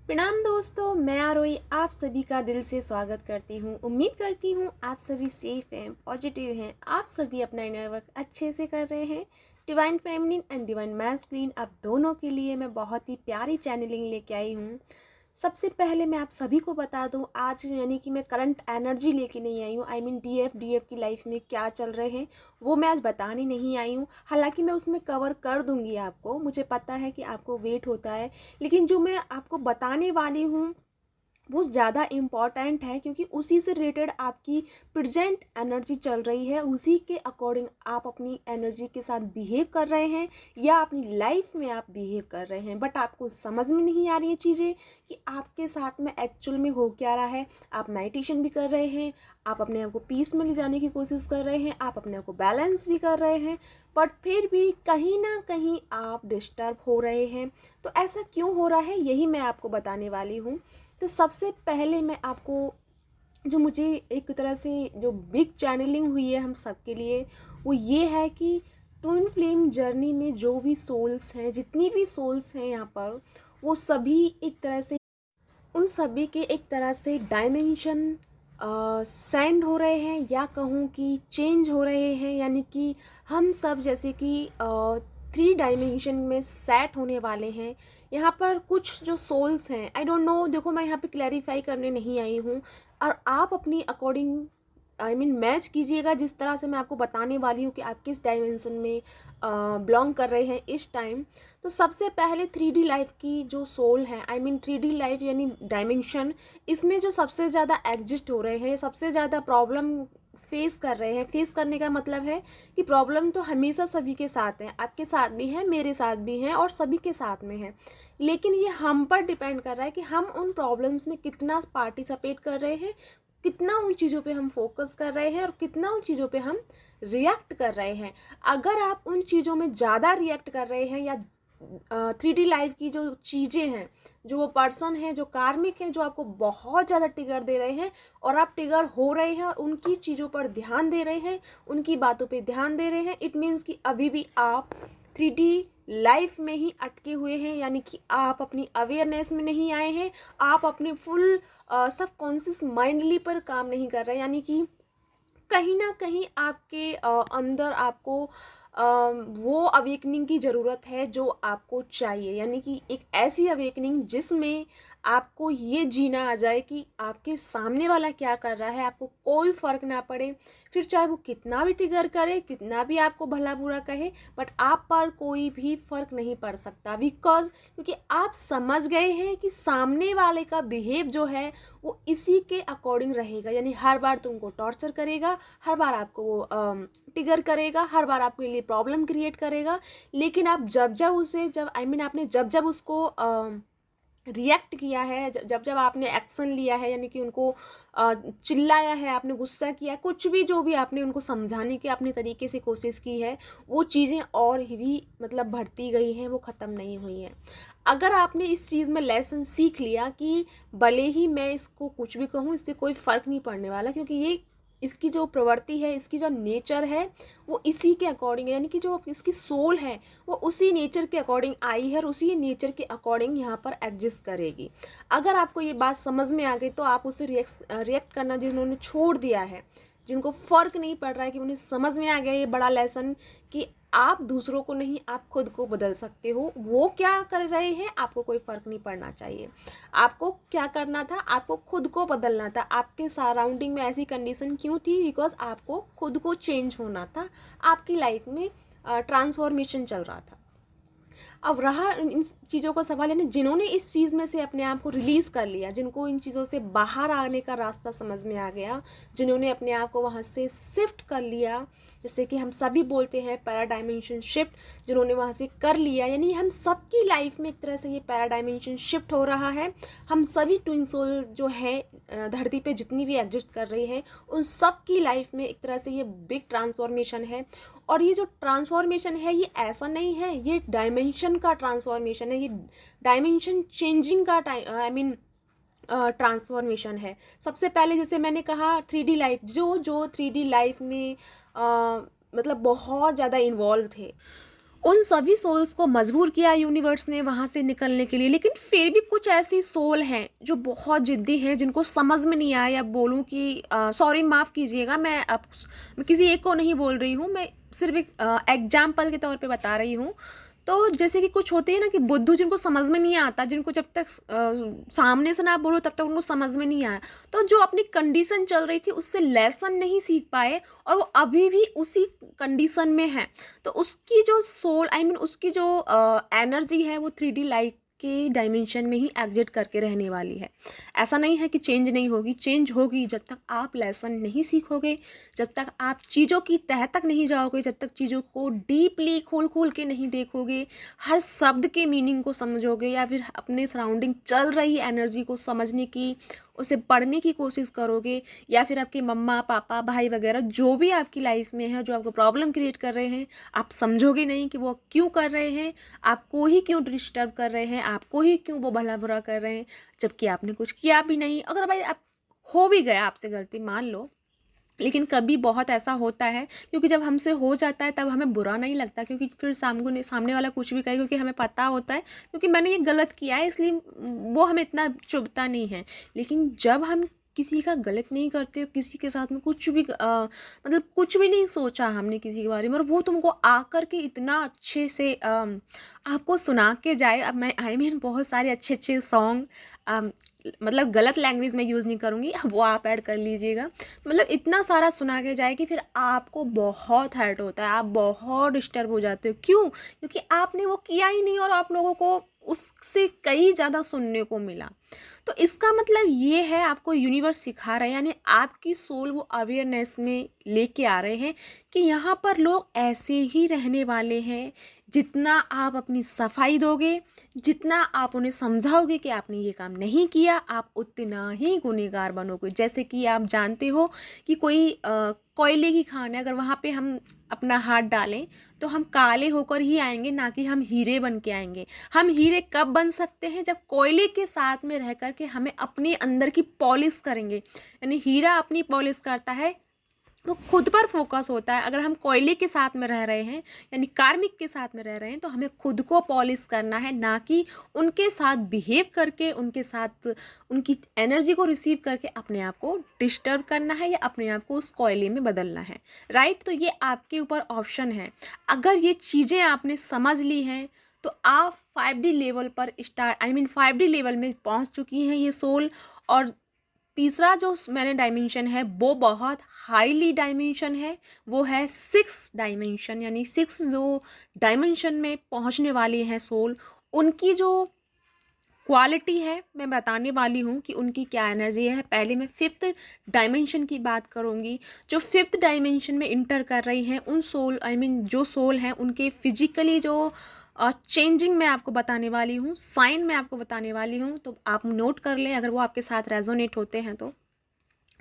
प्रणाम दोस्तों, मैं आरोही आप सभी का दिल से स्वागत करती हूँ। उम्मीद करती हूँ आप सभी सेफ हैं, पॉजिटिव हैं, आप सभी अपना इनर वर्क अच्छे से कर रहे हैं। Divine feminine and divine masculine आप दोनों के लिए मैं बहुत ही प्यारी चैनलिंग लेके आई हूँ। सबसे पहले मैं आप सभी को बता दूं, आज यानी कि मैं करंट एनर्जी लेके नहीं आई हूँ। आई मीन डीएफ की लाइफ में क्या चल रहे हैं वो मैं आज बताने नहीं आई हूँ। हालांकि मैं उसमें कवर कर दूंगी आपको, मुझे पता है कि आपको वेट होता है, लेकिन जो मैं आपको बताने वाली हूँ वो ज़्यादा इम्पॉर्टेंट है, क्योंकि उसी से रिलेटेड आपकी प्रेजेंट एनर्जी चल रही है, उसी के अकॉर्डिंग आप अपनी एनर्जी के साथ बिहेव कर रहे हैं या अपनी लाइफ में आप बिहेव कर रहे हैं। बट आपको समझ में नहीं आ रही है चीज़ें कि आपके साथ में एक्चुअल में हो क्या रहा है। आप मेडिटेशन भी कर रहे हैं, आप अपने आप को पीस में ले जाने की कोशिश कर रहे हैं, आप अपने आप को बैलेंस भी कर रहे हैं, बट फिर भी कहीं ना कहीं आप डिस्टर्ब हो रहे हैं। तो ऐसा क्यों हो रहा है, यही मैं आपको बताने वाली हूँ। तो सबसे पहले मैं आपको, जो मुझे एक तरह से जो बिग चैनलिंग हुई है हम सब के लिए, वो ये है कि ट्विन फ्लेम जर्नी में जो भी सोल्स हैं, जितनी भी सोल्स हैं यहाँ पर, वो सभी एक तरह से, उन सभी के एक तरह से डायमेंशन सेंड हो रहे हैं, या कहूँ कि चेंज हो रहे हैं। यानी कि हम सब जैसे कि 3 डायमेंशन में सेट होने वाले हैं। यहाँ पर कुछ जो सोल्स हैं, आई डोंट नो, देखो मैं यहाँ पे क्लैरिफाई करने नहीं आई हूँ, और आप अपनी अकॉर्डिंग मैच कीजिएगा जिस तरह से मैं आपको बताने वाली हूँ कि आप किस डायमेंशन में बिलोंग कर रहे हैं इस टाइम। तो सबसे पहले 3D लाइफ की जो सोल है, 3D लाइफ यानी डायमेंशन, इसमें जो सबसे ज़्यादा एग्जिस्ट हो रहे हैं, सबसे ज़्यादा प्रॉब्लम फेस कर रहे हैं। फेस करने का मतलब है कि प्रॉब्लम तो हमेशा सभी के साथ है, आपके साथ भी है, मेरे साथ भी है, और सभी के साथ में है। लेकिन ये हम पर डिपेंड कर रहा है कि हम उन प्रॉब्लम्स में कितना पार्टिसिपेट कर रहे हैं, कितना उन चीज़ों पे हम फोकस कर रहे हैं, और कितना उन चीज़ों पे हम रिएक्ट कर रहे हैं। अगर आप उन चीज़ों में ज़्यादा रिएक्ट कर रहे हैं, या 3D लाइफ की जो चीज़ें हैं, जो वो पर्सन है, जो कार्मिक है, जो आपको बहुत ज़्यादा ट्रिगर दे रहे हैं, और आप ट्रिगर हो रहे हैं और उनकी चीज़ों पर ध्यान दे रहे हैं, उनकी बातों पे ध्यान दे रहे हैं, इट मीन्स कि अभी भी आप 3D लाइफ में ही अटके हुए हैं। यानी कि आप अपनी अवेयरनेस में नहीं आए हैं, आप अपने फुल सबकॉन्शियस माइंडली पर काम नहीं कर रहे। यानी कि कहीं ना कहीं आपके अंदर आपको वो अवेकनिंग की ज़रूरत है जो आपको चाहिए। यानी कि एक ऐसी अवेकनिंग जिसमें आपको ये जीना आ जाए कि आपके सामने वाला क्या कर रहा है आपको कोई फ़र्क ना पड़े, फिर चाहे वो कितना भी ट्रिगर करे, कितना भी आपको भला बुरा कहे, बट आप पर कोई भी फ़र्क नहीं पड़ सकता। बिकॉज क्योंकि आप समझ गए हैं कि सामने वाले का बिहेव जो है वो इसी के अकॉर्डिंग रहेगा। यानी हर बार तुमको टॉर्चर करेगा, हर बार आपको वो ट्रिगर करेगा, हर बार आपके लिए प्रॉब्लम क्रिएट करेगा। लेकिन आप जब जब उसे, जब आपने जब जब उसको रिएक्ट किया है, जब जब आपने एक्शन लिया है, यानी कि उनको चिल्लाया है, आपने गुस्सा किया, कुछ भी जो भी आपने उनको समझाने की अपने तरीके से कोशिश की है, वो चीज़ें और भी मतलब बढ़ती गई हैं, वो ख़त्म नहीं हुई हैं। अगर आपने इस चीज़ में लेसन सीख लिया कि भले ही मैं इसको कुछ भी कहूँ, इस पर कोई फ़र्क नहीं पड़ने वाला, क्योंकि ये इसकी जो प्रवृत्ति है, इसकी जो नेचर है, वो इसी के अकॉर्डिंग है। यानी कि जो इसकी सोल है वो उसी नेचर के अकॉर्डिंग आई है, और उसी नेचर के अकॉर्डिंग यहाँ पर एग्जिस्ट करेगी। अगर आपको ये बात समझ में आ गई तो आप उसे रिएक्ट करना जिन्होंने छोड़ दिया है, जिनको फ़र्क नहीं पड़ रहा है, कि उन्हें समझ में आ गया ये बड़ा लेसन कि आप दूसरों को नहीं, आप खुद को बदल सकते हो। वो क्या कर रहे हैं आपको कोई फ़र्क नहीं पड़ना चाहिए। आपको क्या करना था, आपको खुद को बदलना था। आपके सराउंडिंग में ऐसी कंडीशन क्यों थी, बिकॉज आपको खुद को चेंज होना था, आपकी लाइफ में ट्रांसफॉर्मेशन चल रहा था। अब रहा इन चीज़ों का सवाल, यानी जिन्होंने इस चीज़ में से अपने आप को रिलीज़ कर लिया, जिनको इन चीज़ों से बाहर आने का रास्ता समझ में आ गया, जिन्होंने अपने आप को वहाँ से शिफ्ट कर लिया, जैसे कि हम सभी बोलते हैं पैराडाइमेंशन शिफ्ट, जिन्होंने वहाँ से कर लिया, यानी हम सबकी लाइफ में एक तरह से ये पैराडाइमेंशन शिफ्ट हो रहा है। हम सभी ट्विन सोल जो है धरती पे जितनी भी एग्जिस्ट कर रही है, उन सब की लाइफ में एक तरह से ये बिग ट्रांसफॉर्मेशन है। और ये जो ट्रांसफॉर्मेशन है, ये ऐसा नहीं है, ये डायमेंशन का ट्रांसफॉर्मेशन है, ये डायमेंशन चेंजिंग का ट्रांसफॉर्मेशन है। सबसे पहले जैसे मैंने कहा 3D लाइफ, जो 3D लाइफ में मतलब बहुत ज़्यादा इन्वॉल्व थे, उन सभी सोल्स को मजबूर किया यूनिवर्स ने वहाँ से निकलने के लिए, लेकिन फिर भी कुछ ऐसी सोल हैं जो बहुत ज़िद्दी हैं, जिनको समझ में नहीं आया, या बोलूँ कि सॉरी माफ़ कीजिएगा, मैं किसी एक को नहीं बोल रही हूँ, मैं सिर्फ एक एग्जाम्पल के तौर पे बता रही हूँ। तो जैसे कि कुछ होते हैं ना कि बुद्धू, जिनको समझ में नहीं आता, जिनको जब तक सामने से ना बोलो तब तक उनको समझ में नहीं आया, तो जो अपनी कंडीशन चल रही थी उससे लेसन नहीं सीख पाए और वो अभी भी उसी कंडीशन में है, तो उसकी जो सोल उसकी जो एनर्जी है वो 3D लाइफ के डायमेंशन में ही एग्जिट करके रहने वाली है। ऐसा नहीं है कि चेंज नहीं होगी, चेंज होगी जब तक आप लेसन नहीं सीखोगे, जब तक आप चीज़ों की तह तक नहीं जाओगे, जब तक चीज़ों को डीपली खोल खोल के नहीं देखोगे, हर शब्द के मीनिंग को समझोगे, या फिर अपने सराउंडिंग चल रही एनर्जी को समझने की, उसे पढ़ने की कोशिश करोगे, या फिर आपके मम्मा पापा भाई वगैरह जो भी आपकी लाइफ में है जो आपको प्रॉब्लम क्रिएट कर रहे हैं, आप समझोगे नहीं कि वो क्यों कर रहे हैं, आपको ही क्यों डिस्टर्ब कर रहे हैं, आपको ही क्यों वो भला बुरा कर रहे हैं, जबकि आपने कुछ किया भी नहीं। अगर भाई आप हो भी गया आपसे गलती, मान लो, लेकिन कभी बहुत ऐसा होता है, क्योंकि जब हमसे हो जाता है तब हमें बुरा नहीं लगता, क्योंकि फिर सामने वाला कुछ भी कहे, क्योंकि हमें पता होता है क्योंकि मैंने ये गलत किया है, इसलिए वो हमें इतना चुभता नहीं है। लेकिन जब हम किसी का गलत नहीं करते, किसी के साथ में कुछ भी मतलब कुछ भी नहीं सोचा हमने किसी के बारे में, और वो तुमको आकर के इतना अच्छे से आपको सुना के जाए। अब मैं बहुत सारे अच्छे अच्छे सॉन्ग, मतलब गलत लैंग्वेज में यूज़ नहीं करूँगी, वो आप ऐड कर लीजिएगा, मतलब इतना सारा सुना के जाए कि फिर आपको बहुत हर्ट होता है, आप बहुत डिस्टर्ब हो जाते हो। क्यों? क्योंकि आपने वो किया ही नहीं और आप लोगों को उससे कई ज़्यादा सुनने को मिला। तो इसका मतलब ये है, आपको यूनिवर्स सिखा रहा है, यानी आपकी सोल वो अवेयरनेस में लेके आ रहे हैं कि यहाँ पर लोग ऐसे ही रहने वाले हैं। जितना आप अपनी सफाई दोगे, जितना आप उन्हें समझाओगे कि आपने ये काम नहीं किया, आप उतना ही गुनहगार बनोगे। जैसे कि आप जानते हो कि कोई कोयले की खान है, अगर वहाँ पे हम अपना हाथ डालें तो हम काले होकर ही आएंगे, ना कि हम हीरे बन के आएंगे। हम हीरे कब बन सकते हैं? जब कोयले के साथ में रह कर के हमें अपने अंदर की पॉलिश करेंगे। यानी हीरा अपनी पॉलिश करता है, वो खुद पर फोकस होता है। अगर हम कोयले के साथ में रह रहे हैं, यानी कार्मिक के साथ में रह रहे हैं, तो हमें खुद को पॉलिश करना है, ना कि उनके साथ बिहेव करके, उनके साथ उनकी एनर्जी को रिसीव करके अपने आप को डिस्टर्ब करना है, या अपने आप को उस कोयले में बदलना है। राइट? तो ये आपके ऊपर ऑप्शन है। अगर ये चीज़ें आपने समझ ली हैं तो आप 5D लेवल पर 5D लेवल में पहुंच चुकी हैं ये सोल। और तीसरा जो मैंने डायमेंशन है वो बहुत हाईली डायमेंशन है, वो है 6 डायमेंशन, यानी 6 जो डायमेंशन में पहुंचने वाली हैं सोल, उनकी जो क्वालिटी है मैं बताने वाली हूँ कि उनकी क्या एनर्जी है। पहले मैं 5th डायमेंशन की बात करूँगी। जो 5th डायमेंशन में इंटर कर रही हैं उन सोल जो सोल हैं, उनके फिजिकली जो चेंजिंग मैं आपको बताने वाली हूँ, साइन मैं आपको बताने वाली हूँ, तो आप नोट कर लें अगर वो आपके साथ रेजोनेट होते हैं तो।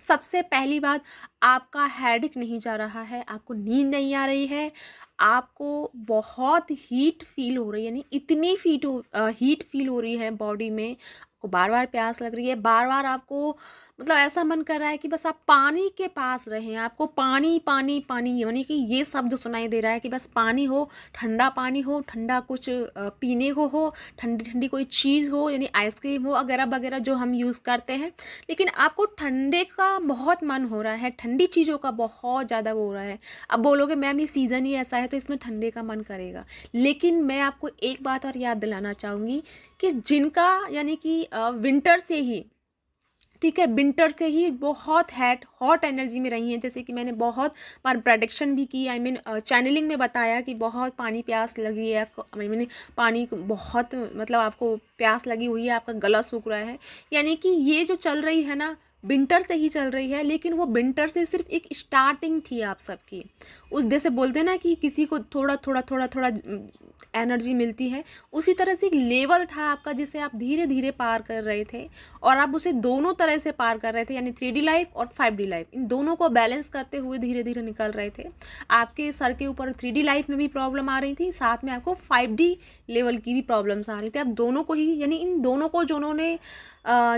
सबसे पहली बात, आपका हेडेक नहीं जा रहा है, आपको नींद नहीं आ रही है, आपको बहुत हीट फील हो रही है, यानी इतनी हीट फील हो रही है बॉडी में, आपको बार बार प्यास लग रही है, बार बार आपको मतलब ऐसा मन कर रहा है कि बस आप पानी के पास रहें, आपको पानी पानी पानी, यानी कि ये शब्द सुनाई दे रहा है कि बस पानी हो, ठंडा कुछ पीने को हो, ठंडी ठंडी कोई चीज़ हो, यानी आइसक्रीम हो वगैरह वगैरह जो हम यूज़ करते हैं। लेकिन आपको ठंडे का बहुत मन हो रहा है, ठंडी चीज़ों का बहुत ज़्यादा वो हो रहा है। अब बोलोगे मैम ये सीज़न ही ऐसा है तो इसमें ठंडे का मन करेगा, लेकिन मैं आपको एक बात और याद दिलाना चाहूँगी कि जिनका यानी कि विंटर से ही, ठीक है, विंटर से ही बहुत हॉट एनर्जी में रही हैं, जैसे कि मैंने बहुत बार प्रेडिक्शन भी की, चैनलिंग में बताया कि बहुत पानी प्यास लगी है, पानी बहुत मतलब आपको प्यास लगी हुई है, आपका गला सूख रहा है, यानी कि ये जो चल रही है ना विंटर से ही चल रही है। लेकिन वो विंटर से सिर्फ एक स्टार्टिंग थी आप सबकी। उस जैसे बोलते हैं ना कि किसी को थोड़ा थोड़ा थोड़ा थोड़ा एनर्जी मिलती है, उसी तरह से एक लेवल था आपका जिसे आप धीरे धीरे पार कर रहे थे, और आप उसे दोनों तरह से पार कर रहे थे, यानी 3D लाइफ और 5D लाइफ, इन दोनों को बैलेंस करते हुए धीरे धीरे निकल रहे थे। आपके सर के ऊपर 3D लाइफ में भी प्रॉब्लम आ रही थी, साथ में आपको 5D लेवल की भी प्रॉब्लम्स आ रही थी। आप दोनों को ही, यानी इन दोनों को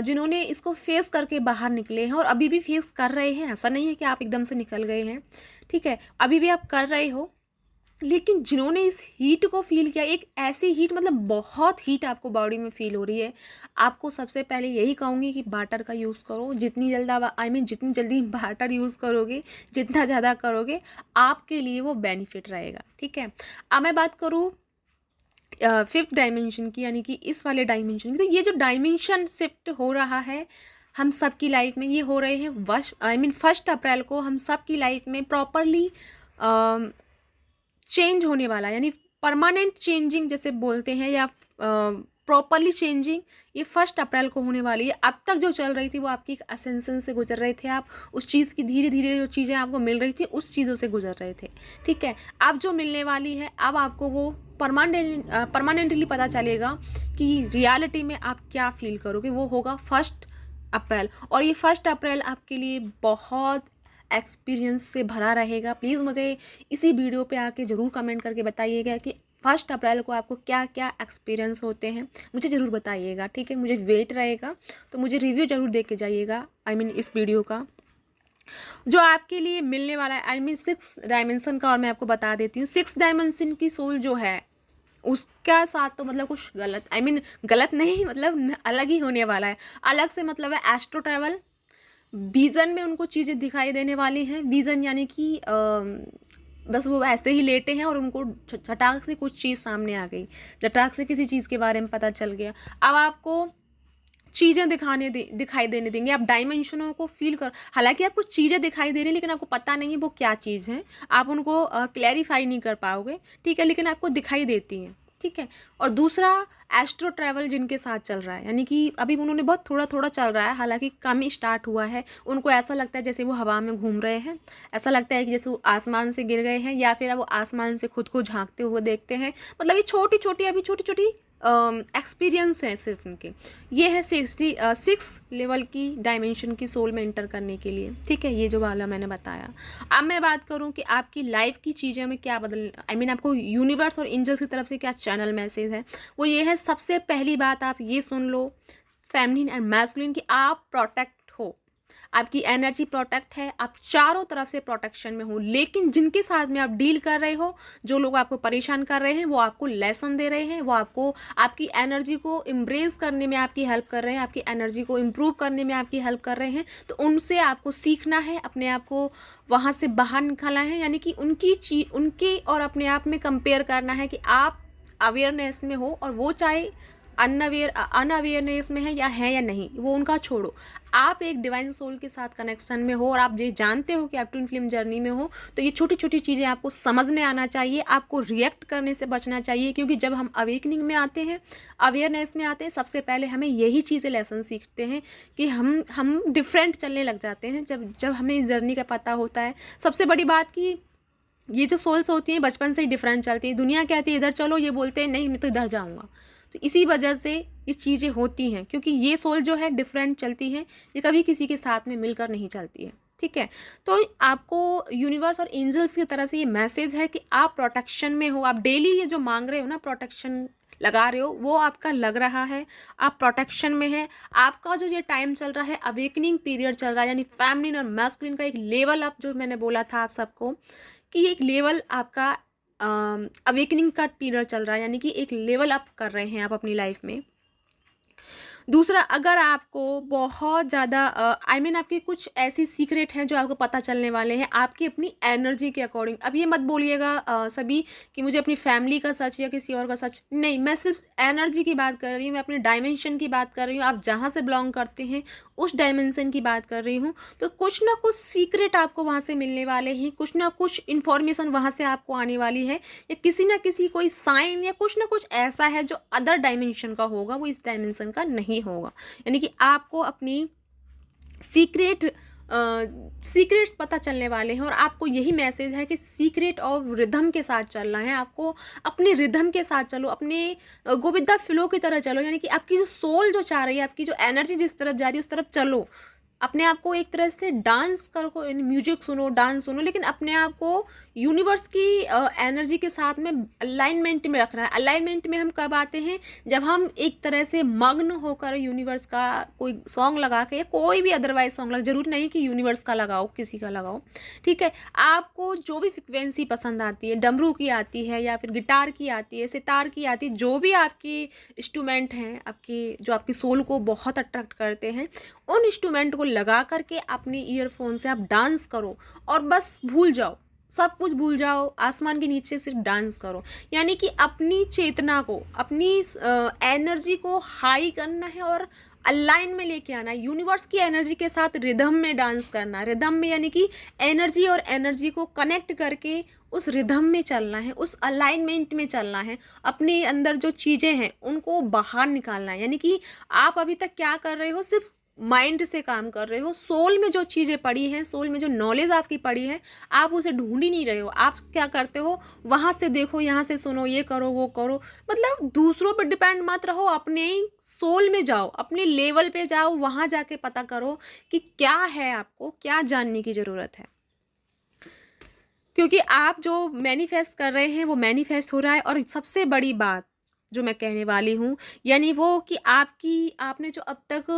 जिन्होंने इसको फेस करके बाहर निकले हैं और अभी भी फेस कर रहे हैं, ऐसा नहीं है कि आप एकदम से निकल गए हैं, ठीक है, अभी भी आप कर रहे हो, लेकिन जिन्होंने इस हीट को फ़ील किया, एक ऐसी हीट, मतलब बहुत हीट आपको बॉडी में फ़ील हो रही है, आपको सबसे पहले यही कहूँगी कि वाटर का यूज़ करो। जितनी जल्द आप जितनी जल्दी वाटर यूज़ करोगे, जितना ज़्यादा करोगे, आपके लिए वो बेनिफिट रहेगा, ठीक है। अब मैं बात करूँ फिफ्थ डायमेंशन की, यानी कि इस वाले डायमेंशन की। तो ये जो डायमेंशन शिफ्ट हो रहा है हम सब की लाइफ में, ये हो रहे हैं फर्स्ट अप्रैल को हम सब की लाइफ में प्रॉपरली चेंज होने वाला है, यानी परमानेंट चेंजिंग जैसे बोलते हैं, या प्रॉपरली चेंजिंग, ये फर्स्ट अप्रैल को होने वाली है। अब तक जो चल रही थी वो आपकी एक असेंशन से गुजर रहे थे, आप उस चीज़ की धीरे धीरे जो चीज़ें आपको मिल रही थी उस चीज़ों से गुजर रहे थे, ठीक है। अब जो मिलने वाली है, अब आपको वो परमानेंटली पता चलेगा कि रियलिटी में आप क्या फील करोगे, वो होगा फर्स्ट अप्रैल। और ये फर्स्ट अप्रैल आपके लिए बहुत एक्सपीरियंस से भरा रहेगा। प्लीज़ मुझे इसी वीडियो पे आके ज़रूर कमेंट करके बताइएगा कि फर्स्ट अप्रैल को आपको क्या क्या एक्सपीरियंस होते हैं, मुझे ज़रूर बताइएगा, ठीक है। मुझे वेट रहेगा, तो मुझे रिव्यू ज़रूर दे के जाइएगा इस वीडियो का जो आपके लिए मिलने वाला है। 6 डायमेंशन का, और मैं आपको बता देती हूँ 6 डायमेंशन की सोल जो है उसका साथ तो मतलब कुछ गलत गलत नहीं, मतलब अलग ही होने वाला है। अलग से मतलब है एस्ट्रो ट्रैवल, विज़न में उनको चीज़ें दिखाई देने वाली हैं। विज़न यानी कि बस वो ऐसे ही लेटे हैं और उनको झटाक से कुछ चीज़ सामने आ गई, झटाक से किसी चीज़ के बारे में पता चल गया। अब आपको चीज़ें दिखाई देने देंगे, आप डायमेंशनों को फील कर, हालांकि आपको चीज़ें दिखाई दे रही हैं लेकिन आपको पता नहीं है वो क्या चीज़ है, आप उनको क्लैरिफाई नहीं कर पाओगे, ठीक है, लेकिन आपको दिखाई देती हैं, ठीक है। और दूसरा एस्ट्रो ट्रैवल जिनके साथ चल रहा है, यानी कि अभी उन्होंने बहुत थोड़ा थोड़ा चल रहा है, हालांकि कम ही स्टार्ट हुआ है, उनको ऐसा लगता है जैसे वो हवा में घूम रहे हैं, ऐसा लगता है कि जैसे वो आसमान से गिर गए हैं, या फिर वो आसमान से खुद को झांकते हुए देखते हैं। मतलब ये छोटी छोटी एक्सपीरियंस है सिर्फ उनके। ये है 6 लेवल की डायमेंशन की सोल में एंटर करने के लिए, ठीक है, ये जो वाला मैंने बताया। अब मैं बात करूं कि आपकी लाइफ की चीज़ों में क्या बदल आपको यूनिवर्स और एंजल्स की तरफ से क्या चैनल मैसेज है, वो ये है। सबसे पहली बात आप ये सुन लो, फेमिनिन एंड मैस्कुलिन, कि आप प्रोटेक्ट हो, आपकी एनर्जी प्रोटेक्ट है, आप चारों तरफ से प्रोटेक्शन में हो। लेकिन जिनके साथ में आप डील कर रहे हो, जो लोग आपको परेशान कर रहे हैं, वो आपको लेसन दे रहे हैं, वो आपको आपकी एनर्जी को इम्ब्रेस करने में आपकी हेल्प कर रहे हैं, आपकी एनर्जी को इम्प्रूव करने में आपकी हेल्प कर रहे हैं। तो उनसे आपको सीखना है, अपने आप को वहाँ से बाहर निकालना है, यानी कि उनके और अपने आप में कंपेयर करना है कि आप अवेयरनेस में हो और वो चाहे अनअवेयरनेस में है या नहीं, वो उनका छोड़ो। आप एक डिवाइन सोल के साथ कनेक्शन में हो और आप ये जानते हो कि आप ट्विन फ्लेम जर्नी में हो, तो ये छोटी छोटी चीज़ें आपको समझ में आना चाहिए, आपको रिएक्ट करने से बचना चाहिए। क्योंकि जब हम अवेकनिंग में आते हैं, अवेयरनेस में आते हैं, सबसे पहले हमें यही चीज़ें लेसन सीखते हैं कि हम डिफरेंट चलने लग जाते हैं जब हमें इस जर्नी का पता होता है। सबसे बड़ी बात कि ये जो सोल्स होती हैं बचपन से ही डिफरेंट चलती है। दुनिया कहती है इधर चलो, ये बोलते हैं नहीं मैं तो इधर जाऊँगा। तो इसी वजह से ये चीज़ें होती हैं, क्योंकि ये सोल जो है डिफरेंट चलती है, ये कभी किसी के साथ में मिलकर नहीं चलती है, ठीक है। तो आपको यूनिवर्स और एंजल्स की तरफ से ये मैसेज है कि आप प्रोटेक्शन में हो, आप डेली ये जो मांग रहे हो ना, प्रोटेक्शन लगा रहे हो, वो आपका लग रहा है, आप प्रोटेक्शन में है। आपका जो ये टाइम चल रहा है, अवेकनिंग पीरियड चल रहा है, यानी फेमिनिन और मैस्कुलिन का एक लेवल अप, जो मैंने बोला था आप सबको कि एक लेवल आपका अवेकनिंग का पीरियड चल रहा है, यानी कि एक लेवल अप कर रहे हैं आप अपनी लाइफ में। दूसरा, अगर आपको बहुत ज़्यादा आपकी कुछ ऐसी सीक्रेट हैं जो आपको पता चलने वाले हैं आपकी अपनी एनर्जी के अकॉर्डिंग। अब ये मत बोलिएगा सभी कि मुझे अपनी फैमिली का सच या किसी और का सच, नहीं, मैं सिर्फ एनर्जी की बात कर रही हूँ, मैं अपने डायमेंशन की बात कर रही हूँ, आप जहाँ से बिलोंग करते हैं उस डायमेंशन की बात कर रही हूँ। तो कुछ ना कुछ सीक्रेट आपको वहाँ से मिलने वाले हैं, कुछ ना कुछ इन्फॉर्मेशन वहाँ से आपको आने वाली है, या किसी ना किसी कोई साइन या कुछ ना कुछ ऐसा है जो अदर डायमेंशन का होगा, वो इस डायमेंशन का नहीं होगा। यानी कि आपको अपनी सीक्रेट्स पता चलने वाले हैं, और आपको यही मैसेज है कि सीक्रेट ऑफ रिदम के साथ चलना है, आपको अपने रिदम के साथ चलो, अपने गो विद द फ्लो की तरह चलो। यानी कि आपकी जो सोल जो चाह रही है, आपकी जो एनर्जी जिस तरफ जा रही है उस तरफ चलो। अपने आप को एक तरह से डांस करो, म्यूजिक सुनो, डांस सुनो, लेकिन अपने आप को यूनिवर्स की एनर्जी के साथ में अलाइनमेंट में रखना है। अलाइनमेंट में हम कब आते हैं, जब हम एक तरह से मग्न होकर यूनिवर्स का कोई सॉन्ग लगा के, या कोई भी अदरवाइज सॉन्ग लगा, जरूरी नहीं कि यूनिवर्स का लगाओ, किसी का लगाओ, ठीक है। आपको जो भी फ्रिक्वेंसी पसंद आती है, डमरू की आती है या फिर गिटार की आती है, सितार की आती है, जो भी आपकी इंस्ट्रूमेंट हैं, आपकी जो आपकी सोल को बहुत अट्रैक्ट करते हैं, उन इंस्ट्रूमेंट को लगा करके अपने ईयरफोन से आप डांस करो और बस भूल जाओ, सब कुछ भूल जाओ, आसमान के नीचे सिर्फ डांस करो। यानी कि अपनी चेतना को, अपनी एनर्जी को हाई करना है और अलाइन में लेके आना है, यूनिवर्स की एनर्जी के साथ रिदम में डांस करना है। रिदम में यानी कि एनर्जी और एनर्जी को कनेक्ट करके उस रिदम में चलना है, उस अलाइनमेंट में चलना है। अपने अंदर जो चीज़ें हैं उनको बाहर निकालना है। यानी कि आप अभी तक क्या कर रहे हो, सिर्फ माइंड से काम कर रहे हो। सोल में जो चीज़ें पड़ी हैं, सोल में जो नॉलेज आपकी पड़ी है, आप उसे ढूंढ ही नहीं रहे हो। आप क्या करते हो, वहाँ से देखो, यहाँ से सुनो, ये करो, वो करो, मतलब दूसरों पर डिपेंड मत रहो, अपने ही सोल में जाओ, अपने लेवल पे जाओ, वहाँ जाके पता करो कि क्या है, आपको क्या जानने की ज़रूरत है। क्योंकि आप जो मैनिफेस्ट कर रहे हैं वो मैनिफेस्ट हो रहा है। और सबसे बड़ी बात जो मैं कहने वाली हूँ, यानी वो कि आपने जो अब तक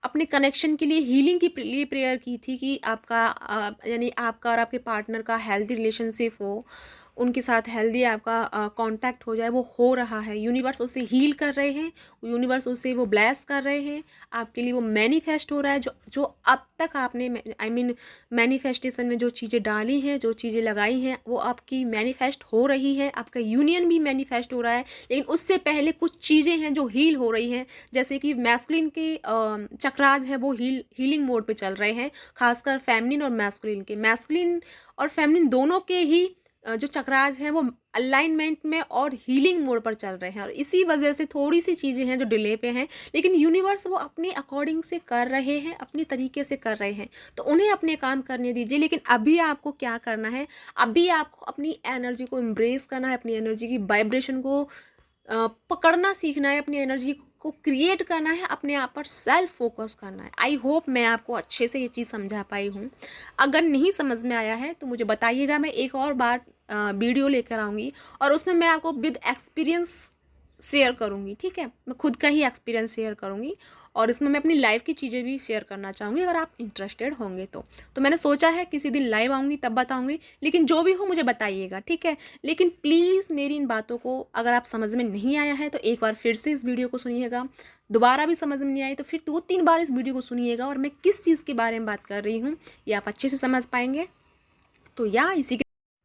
अपने कनेक्शन के लिए हीलिंग के लिए प्रेयर की थी कि आपका यानी आपका और आपके पार्टनर का हेल्दी रिलेशनशिप हो, उनके साथ हेल्दी आपका कांटेक्ट हो जाए, वो हो रहा है। यूनिवर्स उसे हील कर रहे हैं, यूनिवर्स उसे वो ब्लेस कर रहे हैं, आपके लिए वो मैनिफेस्ट हो रहा है। जो अब तक आपने मैनिफेस्टेशन में जो चीज़ें डाली हैं, जो चीज़ें लगाई हैं, वो आपकी मैनिफेस्ट हो रही है। आपका यूनियन भी मैनिफेस्ट हो रहा है। लेकिन उससे पहले कुछ चीज़ें हैं जो हील हो रही हैं, जैसे कि मैस्कुलिन के चक्रास है वो हीलिंग मोड पे चल रहे हैं, खासकर फेमिनिन और मैस्कुलिन के। मैस्कुलिन और फेमिनिन दोनों के ही जो चक्रास हैं वो अलाइनमेंट में और हीलिंग मोड पर चल रहे हैं। और इसी वजह से थोड़ी सी चीज़ें हैं जो डिले पे हैं, लेकिन यूनिवर्स वो अपने अकॉर्डिंग से कर रहे हैं, अपनी तरीके से कर रहे हैं, तो उन्हें अपने काम करने दीजिए। लेकिन अभी आपको क्या करना है, अभी आपको अपनी एनर्जी को एम्ब्रेस करना है, अपनी एनर्जी की वाइब्रेशन को पकड़ना सीखना है, अपनी एनर्जी को क्रिएट करना है, अपने आप पर सेल्फ फोकस करना है। आई होप मैं आपको अच्छे से ये चीज़ समझा पाई हूँ। अगर नहीं समझ में आया है तो मुझे बताइएगा, मैं एक और बार वीडियो लेकर आऊँगी और उसमें मैं आपको विद एक्सपीरियंस शेयर करूँगी, ठीक है। मैं खुद का ही एक्सपीरियंस शेयर करूँगी और इसमें मैं अपनी लाइफ की चीज़ें भी शेयर करना चाहूँगी, अगर आप इंटरेस्टेड होंगे तो मैंने सोचा है किसी दिन लाइव आऊँगी तब बताऊँगी। लेकिन जो भी हो मुझे बताइएगा, ठीक है। लेकिन प्लीज़ मेरी इन बातों को अगर आप समझ में नहीं आया है तो एक बार फिर से इस वीडियो को सुनिएगा, दोबारा भी समझ में नहीं आई तो फिर 2-3 बार इस वीडियो को सुनिएगा, और मैं किस चीज़ के बारे में बात कर रही हूँ ये आप अच्छे से समझ पाएंगे। तो या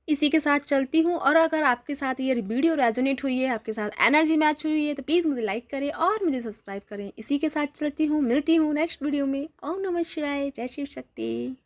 इसी के साथ चलती हूँ। और अगर आपके साथ ये वीडियो रेजोनेट हुई है, आपके साथ एनर्जी मैच हुई है, तो प्लीज़ मुझे लाइक करें और मुझे सब्सक्राइब करें। इसी के साथ चलती हूँ, मिलती हूँ नेक्स्ट वीडियो में। ओम नमः शिवाय, जय शिव शक्ति।